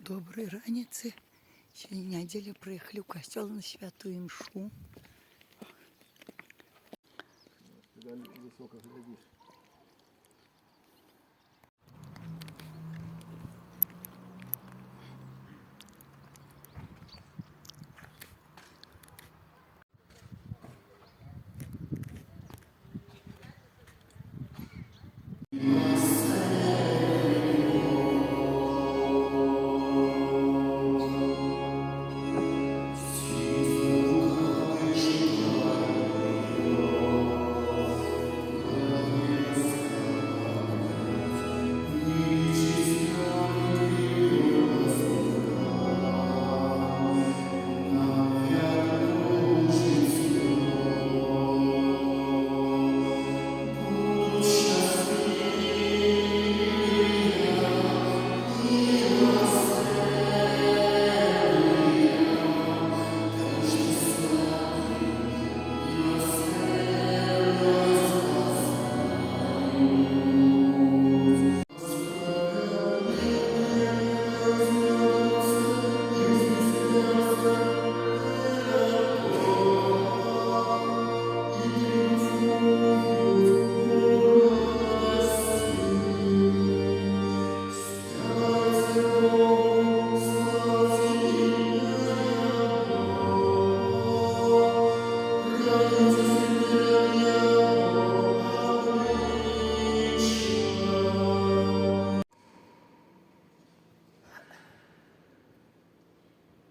Доброї раніці. Сьогодні неділя, приїхали в костел на святу мшу. Высоко глядишь.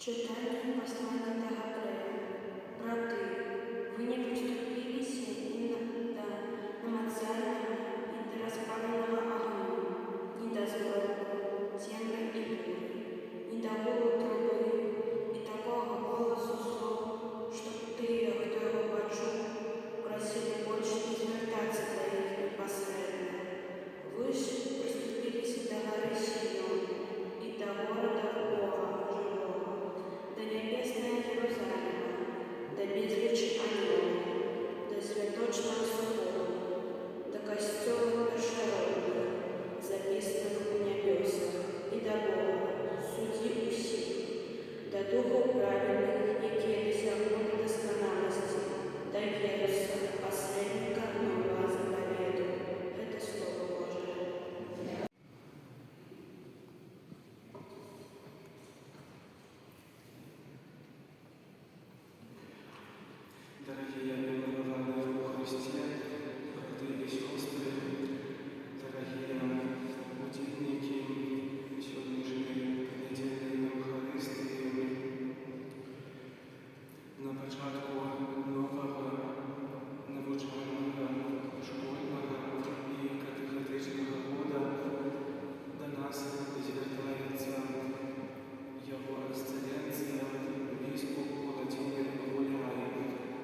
Читание послания до Гаврея. Браты, вы не приступились ни до намацального, ни до распаленного огню, ни до сборку, темной и бури, ни до гула трубы и такого голосу слов, чтоб ты, кто его почул, просили больше не звертаться до них непосредственно. Вы ж приступились до горы Сион и до города Бога живого, до небесного Иерусалима, до безличи ангелов, до святочного собора, до костелов першородных, записанных в небесах, и до Бога, судьи усих, до духов праведных, якие досягнули доскональности, до Иисуса, посредника нового заповеда. Это Слово Божие. Дорогие милованные во Христе, братья и сестры, дорогие ученики сегодняшней недельной Евхаристии, на початку нового навчального, школьного и катехетичного года до нас звертається Його Ексцеленція, біскуп Володимир Гуляй,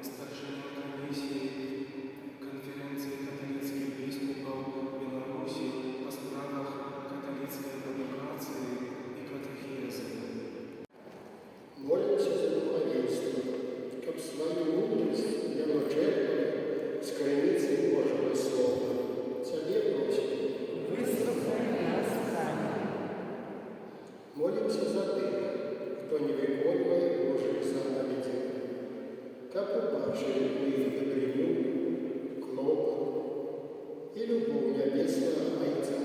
старшина комісії Конференції католицьких біскупів Білорусі по справах католицької едукації і катехези. Молимся за духовенство, как свою мудрость оно черпало с границы Божьего Слова. Тебе просим. Вислухай нас, Таня. Молимся за тех, кто не виконує Божьих заповедей, как упавшие мы добрыню, клопот и любовь небесного Отца.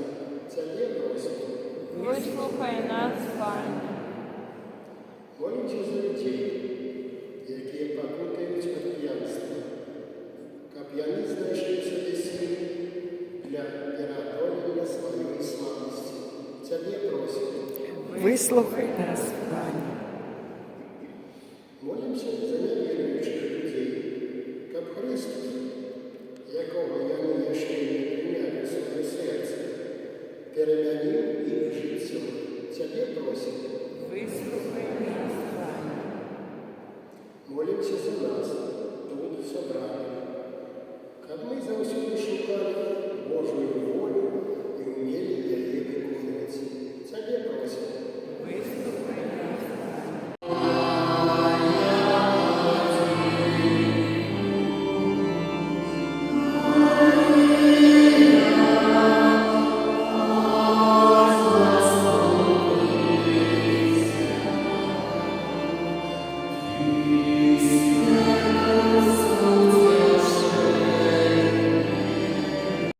Тебе просим. Вислухай нас, Пане. Молимся за людей, які покутають від п'янства, каб яны знайшли в собі сили для переодолення своєї слабості. Тебе просим. Вислухай нас, Пане. Молимся за невіруючих людей, каб Христос, якого яны ще не прийняли в своє серце, перемінив їх життя. Тебе просим. Вислухай нас, Пане. Молимся за нас, тут собрали, как мы завсюду шукали Божию волю и умели ее виконувати. Тебе просим. Вислухай нас, Пане. Свято